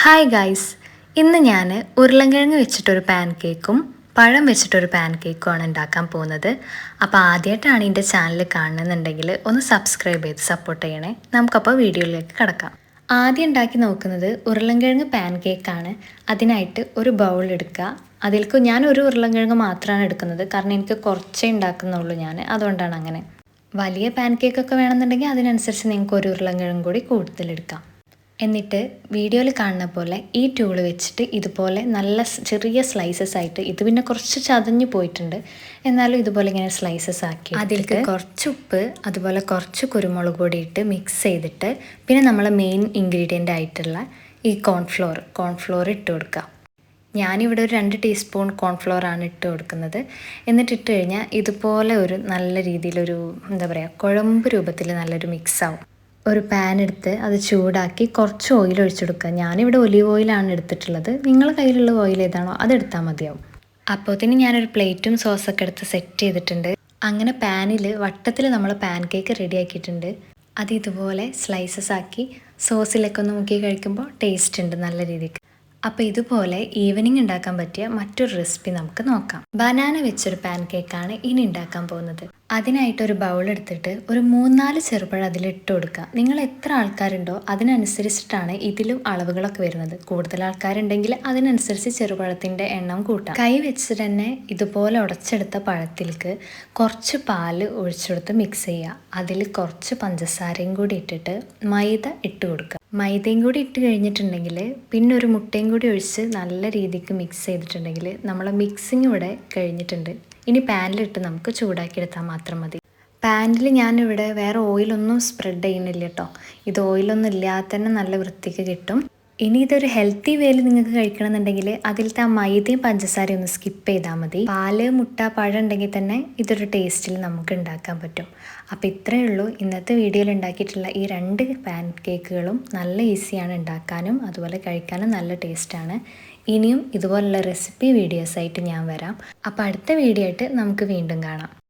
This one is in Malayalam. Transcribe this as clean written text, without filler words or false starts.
ഹായ് ഗായ്സ്, ഇന്ന് ഞാൻ ഉരുളൻകിഴങ്ങ് വെച്ചിട്ടൊരു പാൻ കേക്കും പഴം വെച്ചിട്ടൊരു പാൻ കേക്കുമാണ് ഉണ്ടാക്കാൻ പോകുന്നത്. അപ്പോൾ ആദ്യമായിട്ടാണ് എൻ്റെ ചാനൽ കാണുന്നുണ്ടെങ്കിൽ ഒന്ന് സബ്സ്ക്രൈബ് ചെയ്ത് സപ്പോർട്ട് ചെയ്യണേ. നമുക്കപ്പോൾ വീഡിയോയിലേക്ക് കിടക്കാം. ആദ്യം ഉണ്ടാക്കി നോക്കുന്നത് ഉരുളൻകിഴങ്ങ് പാൻ കേക്കാണ്. അതിനായിട്ട് ഒരു ബൗൾ എടുക്കുക. അതിലേക്ക് ഞാൻ ഒരു ഉരുളൻകിഴങ്ങ് മാത്രമാണ് എടുക്കുന്നത്, കാരണം എനിക്ക് കുറച്ചേ ഉണ്ടാക്കുന്നുള്ളൂ അതുകൊണ്ടാണ് അങ്ങനെ. വലിയ പാൻ കേക്കൊക്കെ വേണമെന്നുണ്ടെങ്കിൽ അതിനനുസരിച്ച് നിങ്ങൾക്ക് ഒരു ഉരുളൻകിഴങ്ങ് കൂടി കൂടുതലെടുക്കാം. എന്നിട്ട് വീഡിയോയിൽ കാണുന്ന പോലെ ഈ ടൂൾ വെച്ചിട്ട് ഇതുപോലെ നല്ല ചെറിയ സ്ലൈസസ് ആയിട്ട്, ഇത് പിന്നെ കുറച്ച് ചതഞ്ഞു പോയിട്ടുണ്ട്, എന്നാലും ഇതുപോലെ ഇങ്ങനെ സ്ലൈസസ് ആക്കി അതിലേക്ക് കുറച്ച് ഉപ്പ്, അതുപോലെ കുറച്ച് കുരുമുളക് പൊടി ഇട്ട് മിക്സ് ചെയ്തിട്ട്, പിന്നെ നമ്മളെ മെയിൻ ഇൻഗ്രീഡിയൻ്റ് ആയിട്ടുള്ള ഈ കോൺഫ്ലോർ ഇട്ട് കൊടുക്കുക. ഞാനിവിടെ ഒരു 2 ടീസ്പൂൺ കോൺഫ്ലോറാണ് ഇട്ട് കൊടുക്കുന്നത്. എന്നിട്ട് ഇട്ട് കഴിഞ്ഞാൽ ഇതുപോലെ ഒരു നല്ല രീതിയിലൊരു എന്താ പറയുക, കുഴമ്പ് രൂപത്തിൽ നല്ലൊരു മിക്സ് ആവും. ഒരു പാൻ എടുത്ത് അത് ചൂടാക്കി കുറച്ച് ഓയിൽ ഒഴിച്ചെടുക്കുക. ഞാനിവിടെ ഒലീവ് ഓയിലാണ് എടുത്തിട്ടുള്ളത്. നിങ്ങളുടെ കയ്യിലുള്ള ഓയിൽ ഏതാണോ അതെടുത്താൽ മതിയാവും. അപ്പോഴത്തേന് ഞാനൊരു പ്ലേറ്റും സോസൊക്കെ എടുത്ത് സെറ്റ് ചെയ്തിട്ടുണ്ട്. അങ്ങനെ പാനിൽ വട്ടത്തിൽ നമ്മൾ പാൻ കേക്ക് റെഡി ആക്കിയിട്ടുണ്ട്. അത് ഇതുപോലെ സ്ലൈസസ് ആക്കി സോസിലൊക്കെ ഒന്ന് മുക്കി കഴിക്കുമ്പോൾ ടേസ്റ്റ് ഉണ്ട് നല്ല രീതിക്ക്. അപ്പോൾ ഇതുപോലെ ഈവനിങ് ഉണ്ടാക്കാൻ പറ്റിയ മറ്റൊരു റെസിപ്പി നമുക്ക് നോക്കാം. ബനാന വെച്ചൊരു പാൻ കേക്കാണ് ഇനി ഉണ്ടാക്കാൻ പോകുന്നത്. അതിനായിട്ടൊരു ബൗൾ എടുത്തിട്ട് ഒരു 3-4 ചെറുപഴം അതിലിട്ട് കൊടുക്കുക. നിങ്ങൾ എത്ര ആൾക്കാരുണ്ടോ അതിനനുസരിച്ചിട്ടാണ് ഇതിലും അളവുകളൊക്കെ വരുന്നത്. കൂടുതൽ ആൾക്കാരുണ്ടെങ്കിൽ അതിനനുസരിച്ച് ചെറുപഴത്തിൻ്റെ എണ്ണം കൂട്ടാം. കൈ വെച്ചിട്ട് തന്നെ ഇതുപോലെ ഉടച്ചെടുത്ത പഴത്തിലേക്ക് കുറച്ച് പാല് ഒഴിച്ചെടുത്ത് മിക്സ് ചെയ്യുക. അതിൽ കുറച്ച് പഞ്ചസാരയും കൂടി ഇട്ടിട്ട് മൈദ ഇട്ട് കൊടുക്കുക. മൈദയും കൂടി ഇട്ട് കഴിഞ്ഞിട്ടുണ്ടെങ്കിൽ പിന്നെ ഒരു മുട്ടയും കൂടി ഒഴിച്ച് നല്ല രീതിക്ക് മിക്സ് ചെയ്തിട്ടുണ്ടെങ്കിൽ നമ്മളെ മിക്സിങ് ഇവിടെ കഴിഞ്ഞിട്ടുണ്ട്. ഇനി പാനിലിട്ട് നമുക്ക് ചൂടാക്കിയെടുത്താൽ മാത്രം മതി. പാനിൽ ഞാനിവിടെ വേറെ ഓയിലൊന്നും സ്പ്രെഡ് ചെയ്യുന്നില്ല കേട്ടോ. ഇത് ഓയിലൊന്നും ഇല്ലാതെ തന്നെ നല്ല വൃത്തിക്ക് കിട്ടും. ഇനി ഇതൊരു ഹെൽത്തി വേയിൽ നിങ്ങൾക്ക് കഴിക്കണമെന്നുണ്ടെങ്കിൽ അതിലത്തെ ആ മൈദയും പഞ്ചസാരയും ഒന്ന് സ്കിപ്പ് ചെയ്താൽ മതി. പാല്, മുട്ട, പഴം ഉണ്ടെങ്കിൽ തന്നെ ഇതൊരു ടേസ്റ്റിൽ നമുക്ക് ഉണ്ടാക്കാൻ പറ്റും. അപ്പോൾ ഇത്രയേ ഉള്ളൂ ഇന്നത്തെ വീഡിയോയിൽ ഉണ്ടാക്കിയിട്ടുള്ള ഈ 2 പാൻ കേക്കുകളും. നല്ല ഈസിയാണ് ഉണ്ടാക്കാനും അതുപോലെ കഴിക്കാനും നല്ല ടേസ്റ്റാണ്. ഇനിയും ഇതുപോലുള്ള റെസിപ്പി വീഡിയോസായിട്ട് ഞാൻ വരാം. അപ്പോൾ അടുത്ത വീഡിയോ ആയിട്ട് നമുക്ക് വീണ്ടും കാണാം.